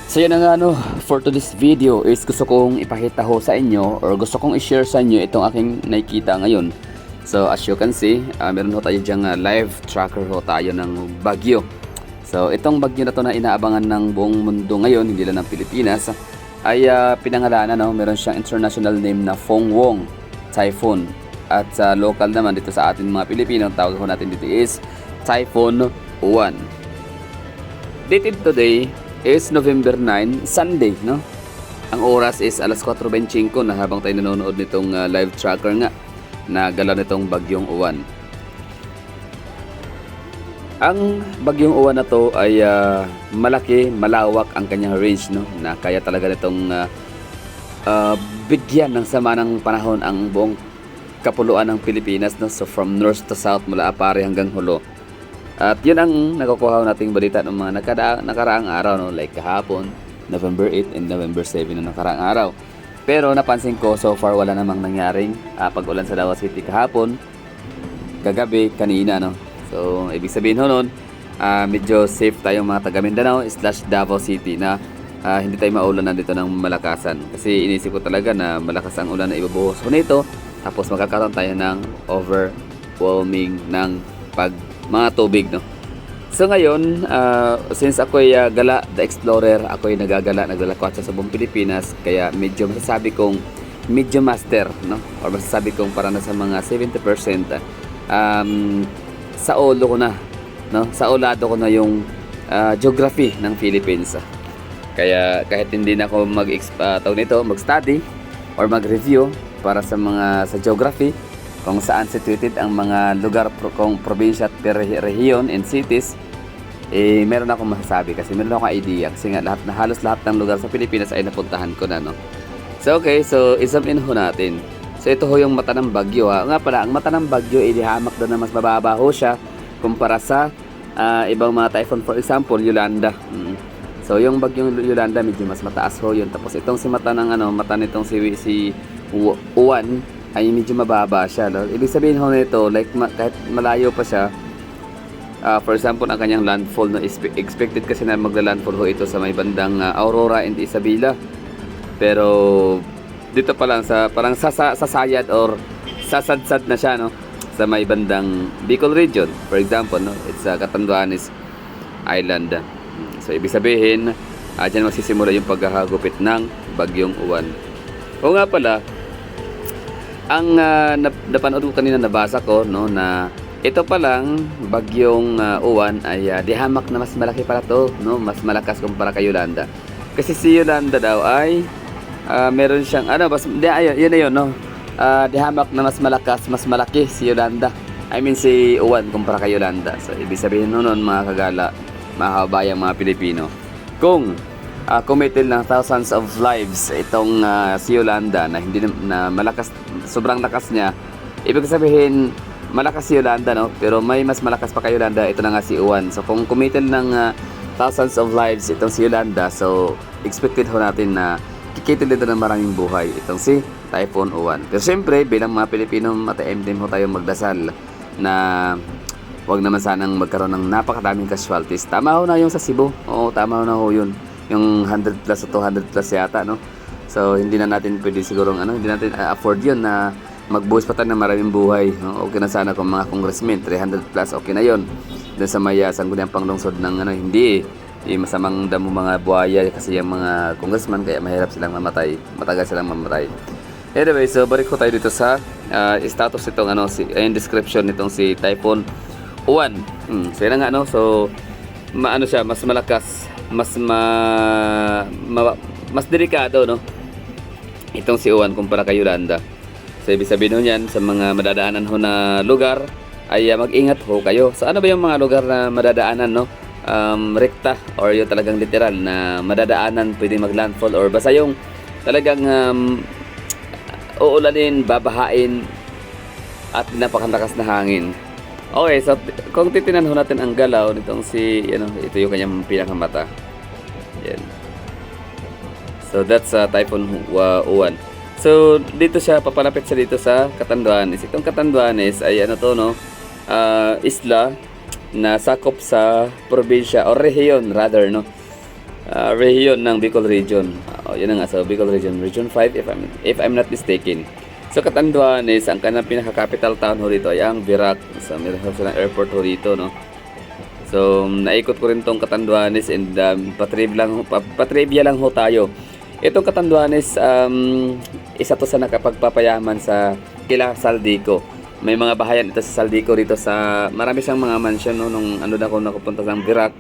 So yun na nga no, for today's video is gusto kong ipakita ho sa inyo or gusto kong i-share sa inyo itong aking nakikita ngayon. So as you can see, meron ho tayo diyang live tracker ho tayo ng bagyo. So itong bagyo na to na inaabangan ng buong mundo ngayon, hindi lang ng Pilipinas, ay pinangalanan, no? Meron siyang international name na Fongwong Typhoon. At sa local naman dito sa atin mga Pilipino, ang tawag ho natin dito is Typhoon Uwan. Dated today is November 9, Sunday, no? Ang oras is alas 4:25 na habang tayo nanonood nitong live tracker nga na galaw nitong bagyong Uwan. Ang bagyong Uwan na to ay malaki, malawak ang kanyang range, no? Na kaya talaga nitong bigyan ng sama ng panahon ang buong kapuluan ng Pilipinas, no? So from north to south, mula Apare hanggang Hulo. At yun ang nakukuha nating balita ng mga nakaraang araw, no? Like kahapon, November 8 and November 7 na nakaraang araw. Pero napansin ko, so far wala namang nangyaring pag-ulan sa Davao City kahapon, kagabi, kanina, no? So ibig sabihin ho nun, medyo safe tayong mga taga Mindanao / Davao City na hindi tayo maulanan dito ng malakasan. Kasi inisip ko talaga na malakas ang ulan na ibubuhos ko nito, tapos magkakaroon tayo ng overwhelming ng mga tubig, no? So ngayon, since ako'y gala the explorer, ako'y naglalakwatsa sa buong Pilipinas, kaya medyo masasabi kong medyo master, no? Or masasabi kong para na sa mga 70%, sa ulo ko na, no? Sa ulado ko na yung geography ng Philippines. Kaya kahit hindi na ako mag-study or mag-review para sa geography, kung saan situated ang mga lugar kung probinsya at rehiyon and cities, meron akong masasabi kasi meron akong idea kasi nga halos lahat ng lugar sa Pilipinas ay napuntahan ko na, no? So okay, so i-zoom in ho natin. So ito ho yung mata ng bagyo, ha. Nga pala, ang mata ng bagyo ay hamak doon na mas mababa ho siya kumpara sa ibang mga typhoon, for example, Yolanda. So yung bagyong Yolanda medyo mas mataas ho yun. Tapos itong si mata nitong si Uwan ay medyo mababa siya, no? Ibig sabihin ho nito, like kahit malayo pa siya, for example, ang kanyang landfall, no, expected kasi na magla-landfall ho ito sa may bandang Aurora and Isabela. Pero dito pa lang sa parang sasayad or sasadsad na siya, no, sa may bandang Bicol region, for example, no, it's Catanduanes Island. So ibig sabihin, diyan magsisimula yung paghahagupit ng bagyong Uwan. O nga pala, ang napanood ko kanina, nabasa ko, no, na ito pa lang bagyong Uwan ay dihamak na mas malaki pala to, no, mas malakas kumpara kay Yolanda. Kasi si Yolanda daw ay meron siyang yun, no, dihamak na mas malakas, mas malaki si Yolanda. I mean si Uwan kumpara kay Yolanda. So ibig sabihin noon, mga kagala, mga kabayang mga Pilipino, kung committed ng thousands of lives itong si Yolanda na hindi na malakas, sobrang lakas niya, ibig sabihin malakas si Yolanda, no? Pero may mas malakas pa kay Yolanda, ito na nga si Uwan. So kung committed ng thousands of lives itong si Yolanda, so expected ho natin na kikitin dito ng maraming buhay itong si Typhoon Uwan. Pero siyempre, bilang mga Pilipino, mataimtim ho tayong magdasal na wag naman sanang magkaroon ng napakadaming casualties. Tama ho na yung sa Cebu. Oo, tama ho na ho yun. Yung 100 plus o 200 plus yata, no? So hindi na natin pwede sigurong hindi natin afford yun na magbuhos pa tayo ng maraming buhay, no? Okay na sana kung mga congressmen 300 plus, okay na yun. Doon sa may sangguniang panglungsod ng hindi masamang damo mga buhaya kasi yung mga congressman, kaya mahirap silang mamatay, matagal silang mamatay. Anyway, so balik ko tayo dito sa status nitong description nitong si Typhoon Uwan. So yun nga, no? So siya, mas malakas, mas delikado, no, itong si Uwan kumpara kay Yolanda. So ibig sabihin ho yan, sa mga madadaanan ho na lugar ay mag-ingat ho kayo. So ano ba yung mga lugar na madadaanan, no? Rekta or yung talagang literal na madadaanan, pwedeng mag-landfall or basta yung talagang uulanin, babahain at napakalakas na hangin. Okay, so kung titinan ho natin ang galaw nitong ito yung kanyang pinakamata. Yan. So that's Typhoon Uwan. So dito siya, papalapit siya dito sa Catanduanes. Itong Catanduanes ay isla na sakop sa probinsya or rehiyon rather, no, region ng Bicol Region. Yun na nga, so Bicol Region, Region 5 if I'm not mistaken. So Catanduanes, ang kanang pinaka-capital town ho rito ay ang Virac. So meron silang airport ho rito, no. So naikot ko rin tong Catanduanes and patrivia lang ho tayo. Itong Catanduanes, isa to sa nakapagpapayaman sa kila Saldico. May mga bahayan ito sa Saldico rito sa marami siyang mga mansion, no, nung ano na ako nakupunta sa Virac.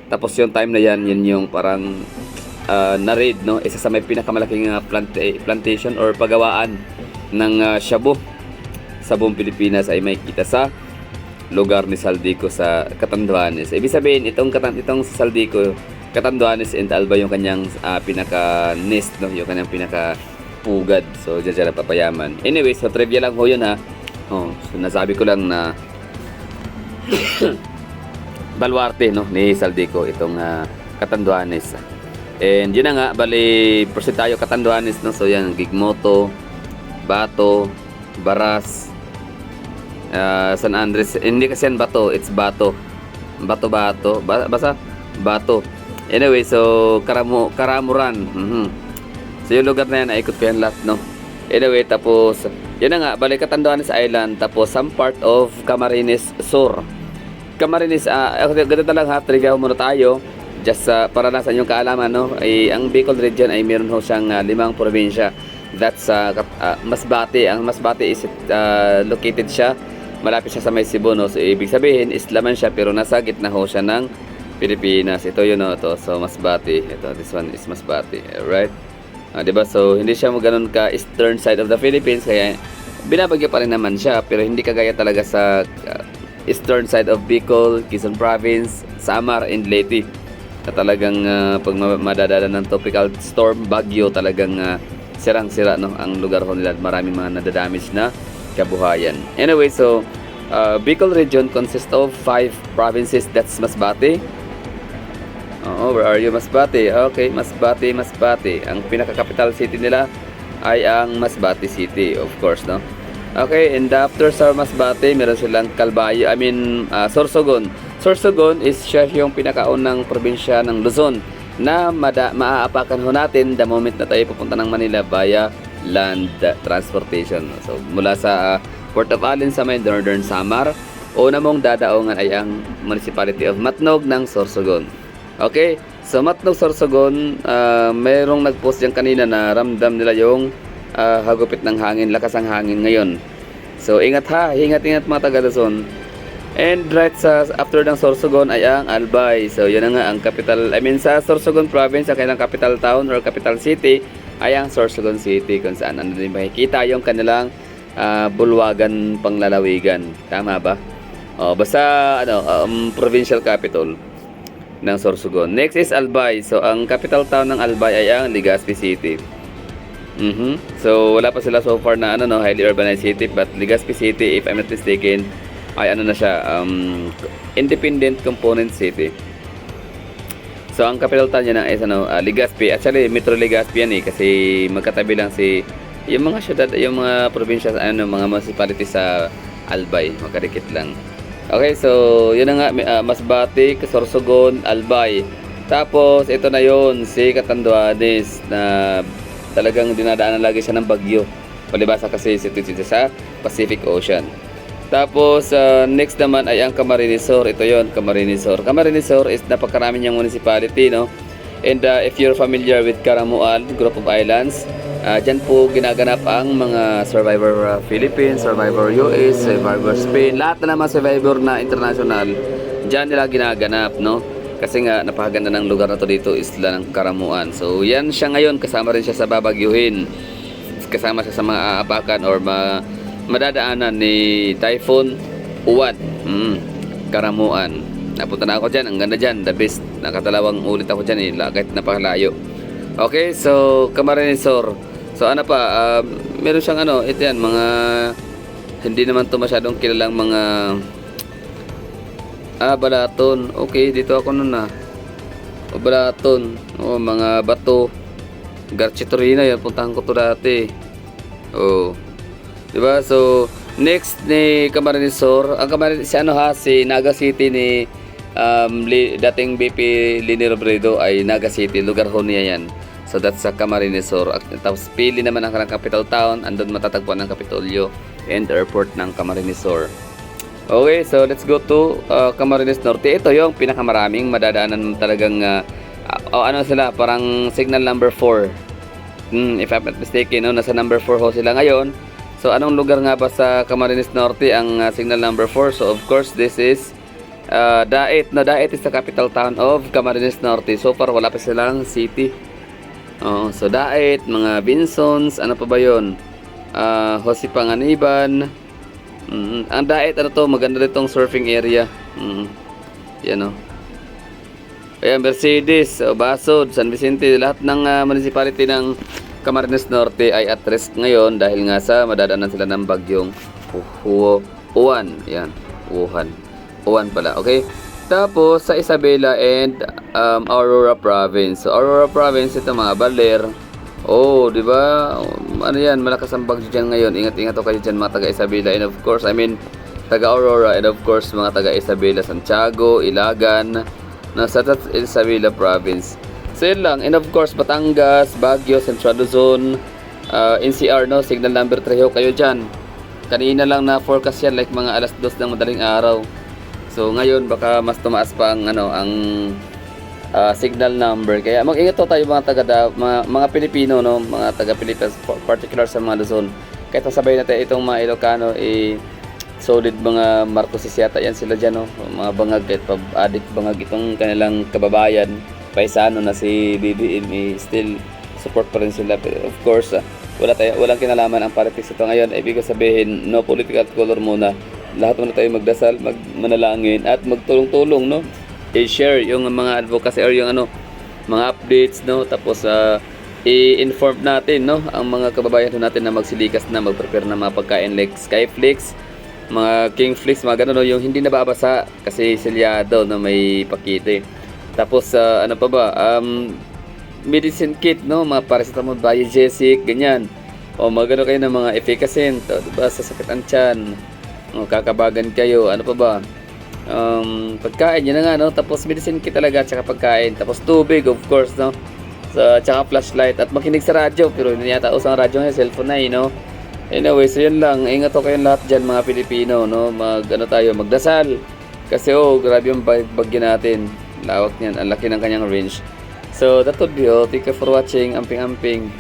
Tapos yung time na yan, yun yung parang na-raid, no? Isa sa may pinakamalaking plantation or pagawaan ng shabu sa buong Pilipinas ay may kita sa lugar ni Saldico sa Catanduanes. Ibig sabihin, itong Saldico, Catanduanes and Alba yung kanyang pinaka-nest, no? Yung kanyang pinaka-pugad. So, dyan papayaman. Anyway, so trivia lang ho yun, ha. So nasabi ko lang na baluarte, no, ni Saldico itong Catanduanes. And yun na nga, bali proceed tayo Catanduanes, no. So yan, Gigmoto, Bato, Baras, San Andres. Hindi kasi yan Bato, it's Bato. Basta Bato. Anyway, so Karamuran. So yung lugar na yan, naikot ko yan lahat, no. Anyway, tapos yun na nga, bali Catanduanes Island, tapos some part of Camarines Sur. Camarines, ganito na lang ha, trivia muna tayo. Just para nasa inyong kaalaman, no, ay ang Bicol Region ay meron ho siyang 5 probinsya. That's Masbate. Ang Masbate is located siya, malapit siya sa may Cebu, no. So ibig sabihin, islaman siya pero nasa gitna ho siya ng Pilipinas. Ito yun, no, to. So Masbate. Ito, this one is Masbate. Alright? Diba? So hindi siya ganoon ka eastern side of the Philippines, kaya binabagyo pa rin naman siya, pero hindi kagaya talaga sa eastern side of Bicol, Quezon Province, Samar, and Leyte. Na talagang pag madadala ng tropical storm, bagyo, talagang sirang-sira, no, ang lugar ho nila. Maraming mga nadadamage na kabuhayan. Anyway, so Bicol Region consists of 5 provinces. That's Masbate. Where are you? Masbate. Okay, Masbate. Ang pinaka-capital city nila ay ang Masbate City, of course, no? Okay, and after sa Masbate, meron silang Sorsogon. Sorsogon is siya yung pinakaunang probinsya ng Luzon na maaapakan ho natin the moment na tayo pupunta ng Manila via land transportation. So, mula sa Port of Allen sa may Northern Samar, una mong dadaongan ay ang Municipality of Matnog ng Sorsogon. Okay, so Matnog, Sorsogon, mayroong nag-post dyan kanina na ramdam nila yung hagupit ng hangin, lakas ang hangin ngayon. So ingat mga taga Luzon. And right after ng Sorsogon ay ang Albay. So yun na nga ang capital, sa Sorsogon province, ang kanilang capital town or capital city ay ang Sorsogon City, kung saan din makikita yung kanilang bulwagan panglalawigan. Tama ba? Basta provincial capital ng Sorsogon. Next is Albay. So ang capital town ng Albay ay ang Legazpi City. So wala pa sila so far na highly urbanized city, but Legazpi City, if I'm not mistaken, ay na siya, independent component city. So ang capital town niya is Legazpi. Actually Metro Legazpi yan kasi magkatabi lang yung mga syudad, yung mga probinsya, mga municipalities sa Albay, magkadikit lang. Okay, so yun na nga, Masbate, Sorsogon, Albay. Tapos ito na yon, si Catanduanes, na talagang dinadaanan lagi siya ng bagyo. Palibasa kasi situated sa Pacific Ocean. Tapos next naman ay ang Camarines Sur. Ito yon, Camarines Sur. Camarines Sur is napakarami niyang municipality, no? And if you're familiar with Caramuan, group of islands, dyan po ginaganap ang mga Survivor Philippines, Survivor US, Survivor Spain, lahat na naman Survivor na international, dyan nila ginaganap, no? Kasi nga napakaganda ng lugar na to dito, isla ng Caramuan. So yan siya ngayon, kasama rin siya sa babagyuhin, kasama siya sa mga aapakan or madadaanan ni Typhoon Uwan. Caramuan, napunta na ako dyan, ang ganda dyan, the best. Nakatalawang ulit ako dyan, kahit napakalayo. Okay, so Camarines Sur. So meron siyang ito yan, mga hindi naman to masyadong kilalang mga Balaton. Okay, dito ako nun Balaton, mga Bato, Garchitorina, yan puntahan ko to dati. Diba? So next ni Camarines Sur, ang Camarines si Naga City ni dating BP Lini Robredo ay Naga City, lugar ho niya yan. So that's sa Camarines Sur. Tapos pili naman ang karang capital town, andun matatagpuan ng Kapitolyo and airport ng Camarines Sur. Okay, so let's go to Camarines Norte. Ito yung pinakamaraming madadaanan talagang ano sila, parang signal number 4. If I'm not mistaken, no, nasa number 4 ho sila ngayon. So anong lugar nga ba sa Camarines Norte ang signal number 4? So of course this is Dait. No, Dait is the capital town of Camarines Norte. So far wala pa silang city. So Dait, mga Binsons, ano pa ba yun? Jose Panganiban. Ang Dait, ano to, maganda rin tong surfing area. Yan o. Ayan, Mercedes, Basod, San Vicente, lahat ng municipality ng Camarines Norte ay at risk ngayon dahil nga sa madadaanan sila ng bagyong Uwan. Yan, Uwan pala, okay? Tapos sa Isabela and Aurora Province. So Aurora Province, ito mga Baler. Oh, di ba? Ano yan, malakas ang bagyo dyan ngayon. Ingat-ingat o kayo dyan mga taga Isabela. And of course, taga Aurora, and of course mga taga Isabela, Santiago, Ilagan, nasa Isabela Province. So yun lang. And of course, Batangas, Baguio, Central Luzon, NCR, no? Signal number 3 ho kayo dyan. Kanina lang na forecast yan, like mga alas 2 ng madaling araw. So ngayon, baka mas tumaas pa ang, ang signal number. Kaya mag-ingat tayo mga Pilipino, no? Mga taga-Pilipinas, particular sa mga Luzon. Kahit sabay natin itong mga Ilocano, solid mga Marcoses yata yan sila dyan, no? Mga bangag, kahit pa-adik bangag itong kanilang kababayan, paisano na si BBM, still support pa rin sila. Pero of course, walang kinalaman ang politics ito ngayon. Ibig sabihin, no political color muna. Lahat muna tayo magdasal, manalangin, at magtulong-tulong, no? I-share yung mga advocacy or yung mga updates, no? Tapos i-inform natin, no, ang mga kababayan natin na magsilikas na mag-prepare ng mga pagkain like Skyflix, mga Kingflix, mga ganun, no, yung hindi nababasa kasi selyado na may pakite. Tapos ano pa ba, medicine kit, no, mga paracetamol, Biogesic, ganyan. O magano kayo ng mga efficacent, diba, sa sakit ang tiyan, kakabagan kayo, ano pa ba, pagkain, yun na nga, no, tapos medicine kit talaga, tsaka pagkain, tapos tubig, of course, no, tsaka flashlight, at makinig sa radyo, pero hindi yata usang radyo ngayon, cellphone na, no. Anyway, so yun lang. Ingat ko kayong lahat dyan mga Pilipino, no? Magdasal. Kasi grabe yung bagyo natin. Lawak niyan, ang laki ng kanyang range. So that would be all. Thank you for watching. Amping-amping.